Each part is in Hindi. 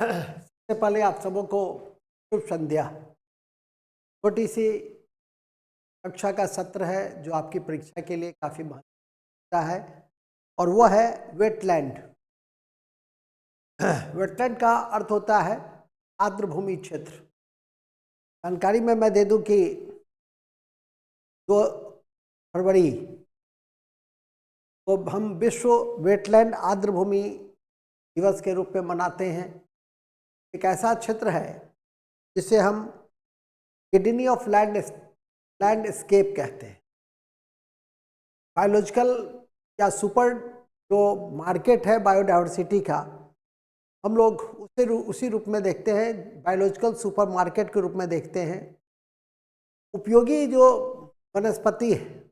सबसे पहले आप सबों को शुभ संध्या। छोटी सी कक्षा का सत्र है जो आपकी परीक्षा के लिए काफ़ी महत्वपूर्ण है और वो है वेटलैंड। वेटलैंड का अर्थ होता है आर्द्रभूमि क्षेत्र। जानकारी में मैं दे दूं कि 2 फरवरी को हम विश्व वेटलैंड आर्द्रभूमि दिवस के रूप में मनाते हैं। एक ऐसा क्षेत्र है जिसे हम किडनी ऑफ लैंडस्केप कहते हैं। बायोलॉजिकल या सुपर जो मार्केट है बायोडाइवर्सिटी का, हम लोग उसी रूप में देखते हैं, बायोलॉजिकल सुपर मार्केट के रूप में देखते हैं। उपयोगी जो वनस्पति है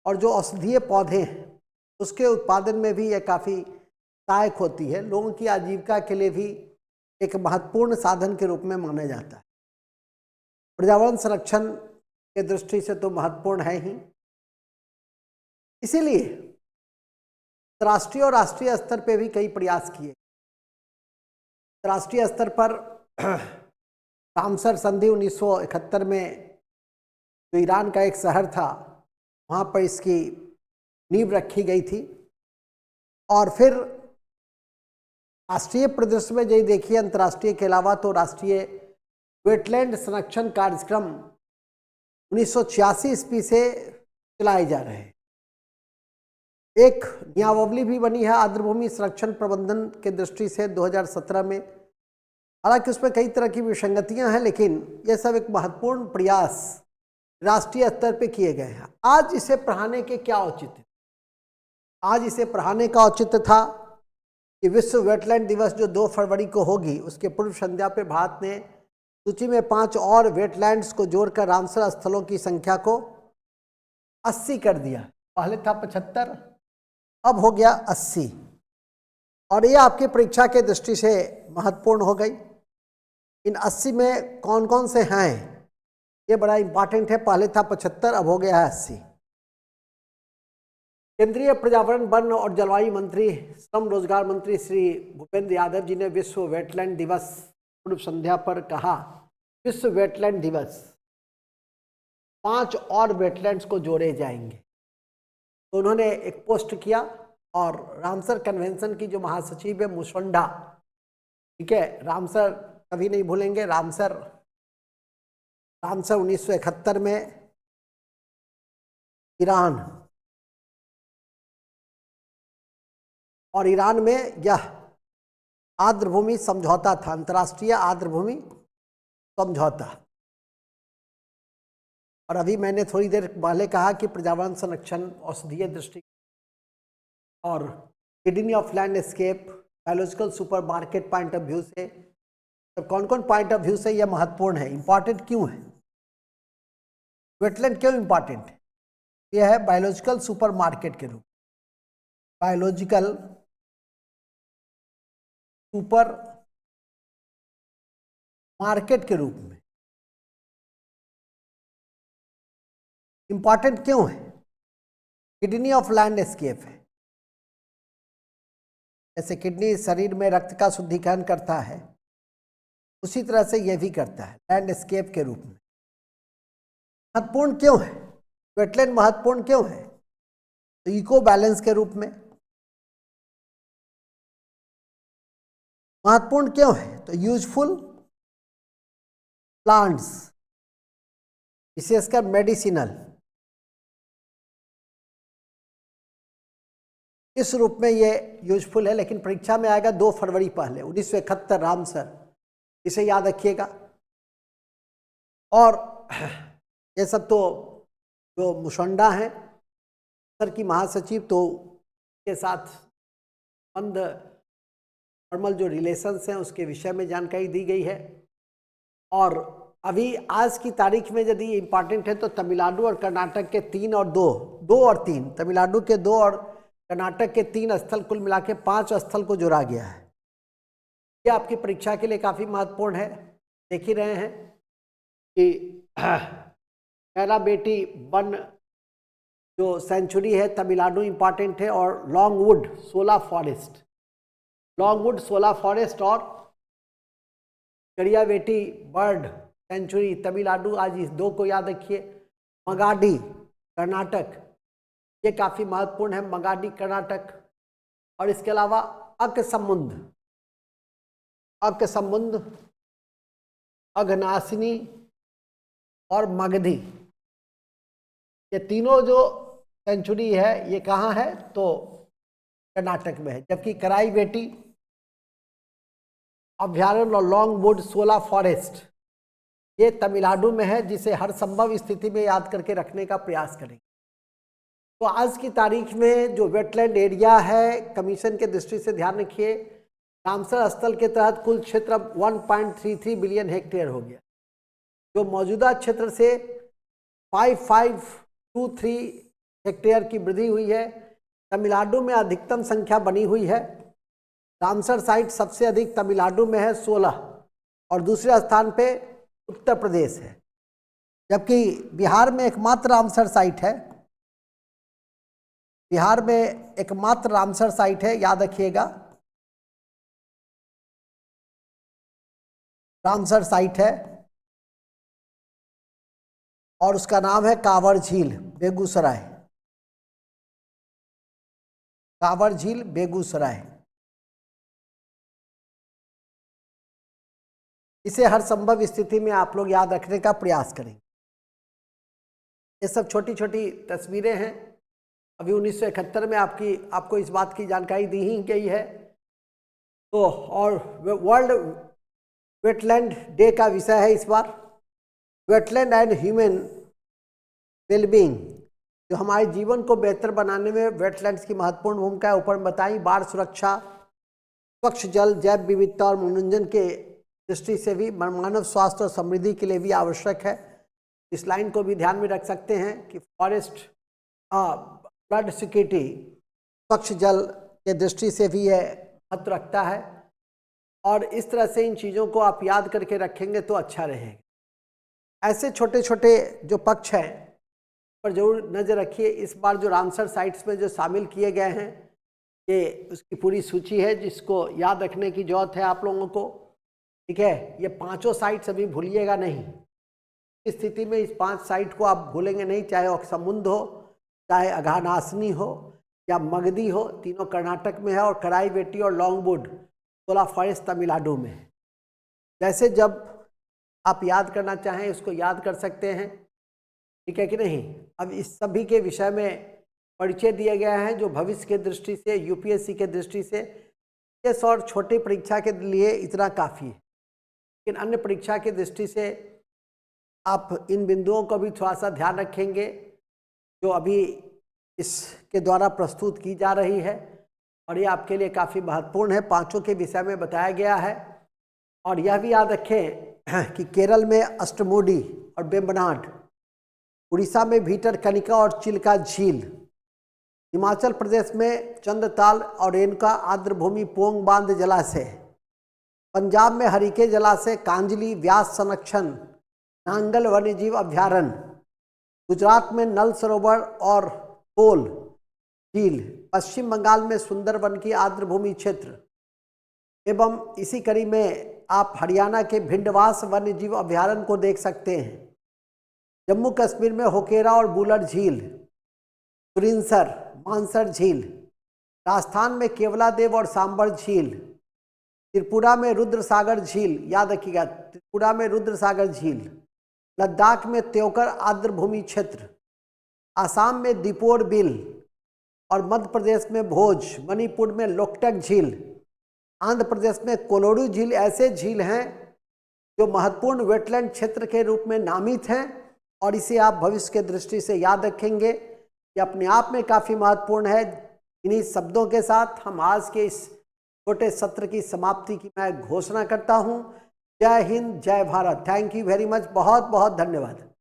और जो औषधीय पौधे हैं उसके उत्पादन में भी यह काफ़ी सहायक होती है। लोगों की आजीविका के लिए भी एक महत्वपूर्ण साधन के रूप में माना जाता है। पर्यावरण संरक्षण के दृष्टि से तो महत्वपूर्ण है ही, इसीलिए राष्ट्रीय और राष्ट्रीय स्तर पे भी कई प्रयास किए। राष्ट्रीय स्तर पर रामसर संधि 1971 में जो ईरान का एक शहर था वहाँ पर इसकी नींव रखी गई थी। और फिर राष्ट्रीय परिदृश्य में यदि देखिए अंतर्राष्ट्रीय के अलावा तो राष्ट्रीय वेटलैंड संरक्षण कार्यक्रम 1986 ईस्वी से चलाए जा रहे हैं। एक नियमावली भी बनी है आर्द्रभूमि संरक्षण प्रबंधन के दृष्टि से 2017 में। हालांकि उसमें कई तरह की विसंगतियां हैं, लेकिन यह सब एक महत्वपूर्ण प्रयास राष्ट्रीय स्तर पे किए गए हैं। आज इसे पढ़ाने के क्या औचित्य? आज इसे पढ़ाने का औचित्य था कि विश्व वेटलैंड दिवस जो 2 फरवरी को होगी उसके पूर्व संध्या पे भारत ने सूची में 5 और वेटलैंड्स को जोड़कर रामसर स्थलों की संख्या को 80 कर दिया। पहले था 75, अब हो गया 80। और ये आपकी परीक्षा के दृष्टि से महत्वपूर्ण हो गई। इन 80 में कौन कौन से हैं ये बड़ा इंपॉर्टेंट है। पहले था 75, अब हो गया है 80। केंद्रीय पर्यावरण, वन और जलवायु मंत्री, श्रम रोजगार मंत्री श्री भूपेंद्र यादव जी ने विश्व वेटलैंड दिवस पूर्व संध्या पर कहा, विश्व वेटलैंड दिवस 5 और वेटलैंड्स को जोड़े जाएंगे। तो उन्होंने एक पोस्ट किया और रामसर कन्वेंशन की जो महासचिव है मुशंडा, ठीक है, रामसर कभी नहीं भूलेंगे। रामसर 1971 में ईरान, और ईरान में यह आर्द्रभूमि समझौता था, अंतर्राष्ट्रीय आर्द्रभूमि समझौता। और अभी मैंने थोड़ी देर पहले कहा कि पर्यावरण संरक्षण, औषधीय दृष्टि और kidney of landscape, biological super market point of view से, तो कौन कौन पॉइंट ऑफ व्यू से यह महत्वपूर्ण है, इंपॉर्टेंट क्यों है? वेटलैंड क्यों इंपॉर्टेंट है? यह है बायोलॉजिकल सुपर मार्केट के रूप, बायोलॉजिकल सुपर मार्केट के रूप में इंपॉर्टेंट क्यों है? किडनी ऑफ लैंडस्केप है। जैसे किडनी शरीर में रक्त का शुद्धिकरण करता है, उसी तरह से यह भी करता है लैंडस्केप के रूप में। महत्वपूर्ण क्यों है वेटलैंड? महत्वपूर्ण क्यों है? तो इको बैलेंस के रूप में। महत्वपूर्ण क्यों है? तो यूजफुल प्लांट्स, विशेषकर मेडिसिनल, इस रूप में ये यूजफुल है। लेकिन परीक्षा में आएगा 2 फरवरी पहले 1971 रामसर, इसे याद रखिएगा। और ये सब तो जो मुशंडा हैं सर की महासचिव, तो के साथ संबंध, फॉर्मल जो रिलेशंस हैं उसके विषय में जानकारी दी गई है। और अभी आज की तारीख में यदि इम्पॉर्टेंट है तो तमिलनाडु और कर्नाटक के 3 और 2 और 3, तमिलनाडु के 2 और कर्नाटक के 3 स्थल, कुल मिला के 5 स्थल को जोड़ा गया है। ये आपकी परीक्षा के लिए काफ़ी महत्वपूर्ण है। देख ही रहे हैं कि कैला बेटी वन जो सेंचुरी है तमिलनाडु इम्पॉर्टेंट है, और लॉन्गवुड 16 फॉरेस्ट, लॉन्गवुड 16 फॉरेस्ट और करियावेटी बर्ड सेंचुरी तमिलनाडु, आज इस दो को याद रखिए। मगाडी कर्नाटक, ये काफी महत्वपूर्ण है, मगाडी कर्नाटक। और इसके अलावा अकसमुंद, अकसमुंद, अघनासिनी और मगधी, ये तीनों जो सेंचुरी है ये कहाँ है, तो कर्नाटक में है। जबकि कराईवेटी अभ्यारण्य और लॉन्गवुड सोला फॉरेस्ट ये तमिलनाडु में है, जिसे हर संभव स्थिति में याद करके रखने का प्रयास करेंगे। तो आज की तारीख में जो वेटलैंड एरिया है, कमीशन के दृष्टि से ध्यान रखिए, रामसर स्थल के तहत कुल क्षेत्र 1.33 बिलियन हेक्टेयर हो गया, जो मौजूदा क्षेत्र से 5523 हेक्टेयर की वृद्धि हुई है। तमिलनाडु में अधिकतम संख्या बनी हुई है। रामसर साइट सबसे अधिक तमिलनाडु में है 16, और दूसरे स्थान पे उत्तर प्रदेश है। जबकि बिहार में एकमात्र रामसर साइट है, बिहार में एकमात्र रामसर साइट है, याद रखिएगा, रामसर साइट है, और उसका नाम है कांवर झील, बेगूसराय, कांवर झील बेगूसराय। इसे हर संभव स्थिति में आप लोग याद रखने का प्रयास करें। ये सब छोटी छोटी तस्वीरें हैं। अभी 1971 में आपको इस बात की जानकारी दी ही गई है। तो और वर्ल्ड वेटलैंड डे का विषय है इस बार वेटलैंड एंड ह्यूमन वेलबींग, जो हमारे जीवन को बेहतर बनाने में वेटलैंड्स की महत्वपूर्ण भूमिका है। ऊपर में बताई, बाढ़ सुरक्षा, स्वच्छ जल, जैव विविधता और मनोरंजन के दृष्टि से भी मानव स्वास्थ्य और समृद्धि के लिए भी आवश्यक है। इस लाइन को भी ध्यान में रख सकते हैं कि फॉरेस्ट फ्लड सिक्योरिटी, स्वच्छ जल के दृष्टि से भी यह महत्व रखता है। और इस तरह से इन चीज़ों को आप याद करके रखेंगे तो अच्छा रहेगा। ऐसे छोटे छोटे जो पक्ष हैं पर जरूर नज़र रखिए। इस बार जो रामसर साइट्स में जो शामिल किए गए हैं, ये उसकी पूरी सूची है जिसको याद रखने की जरूरत है आप लोगों को, ठीक है। ये पांचों साइट्स अभी भूलिएगा नहीं। इस स्थिति में इस 5 साइट को आप भूलेंगे नहीं, चाहे अकसमुंद हो, चाहे अघनासिनी हो या मगधी हो, तीनों कर्नाटक में है, और कराईवेटी और लॉन्गवुड सोला फॉरेस्ट तमिलनाडु में है। जैसे जब आप याद करना चाहें उसको याद कर सकते हैं, ठीक है कि नहीं। अब इस सभी के विषय में परिचय दिए गए हैं जो भविष्य के दृष्टि से, यूपीएससी के दृष्टि से, इस और छोटी परीक्षा के लिए इतना काफ़ी है। लेकिन अन्य परीक्षा की दृष्टि से आप इन बिंदुओं को भी थोड़ा सा ध्यान रखेंगे जो अभी इसके द्वारा प्रस्तुत की जा रही है, और ये आपके लिए काफ़ी महत्वपूर्ण है। पांचों के विषय में बताया गया है। और यह भी याद रखें कि केरल में अष्टमुडी और वेम्बनाड, उड़ीसा में भीतरकनिका और चिल्का झील, हिमाचल प्रदेश में चंद्रताल और रेणुका आर्द्रभूमि पोंग बांध जलाशय, पंजाब में हरिके जलाशय, कांजली व्यास संरक्षण, नांगल वन्यजीव अभ्यारण्य, गुजरात में नल सरोवर और कोल झील, पश्चिम बंगाल में सुंदरवन की आर्द्रभूमि क्षेत्र, एवं इसी कड़ी में आप हरियाणा के भिंडवास वन्यजीव अभ्यारण्य को देख सकते हैं। जम्मू कश्मीर में होकेरा और बुलर झील, सुरिनसर, मानसर झील, राजस्थान में केवलादेव और सांबर झील, त्रिपुरा में रुद्रसागर झील, याद रखिएगा त्रिपुरा में रुद्रसागर झील, लद्दाख में त्योकर आर्द्रभूमि क्षेत्र, आसाम में दीपोर बिल, और मध्य प्रदेश में भोज, मणिपुर में लोकटक झील, आंध्र प्रदेश में कोलोडू झील ऐसे झील हैं जो महत्वपूर्ण वेटलैंड क्षेत्र के रूप में नामित हैं। और इसे आप भविष्य के दृष्टि से याद रखेंगे, ये अपने आप में काफ़ी महत्वपूर्ण है। इन्हीं शब्दों के साथ हम आज के इस छोटे सत्र की समाप्ति की मैं घोषणा करता हूँ। जय हिंद, जय Bharat. Thank you very much, बहुत बहुत धन्यवाद।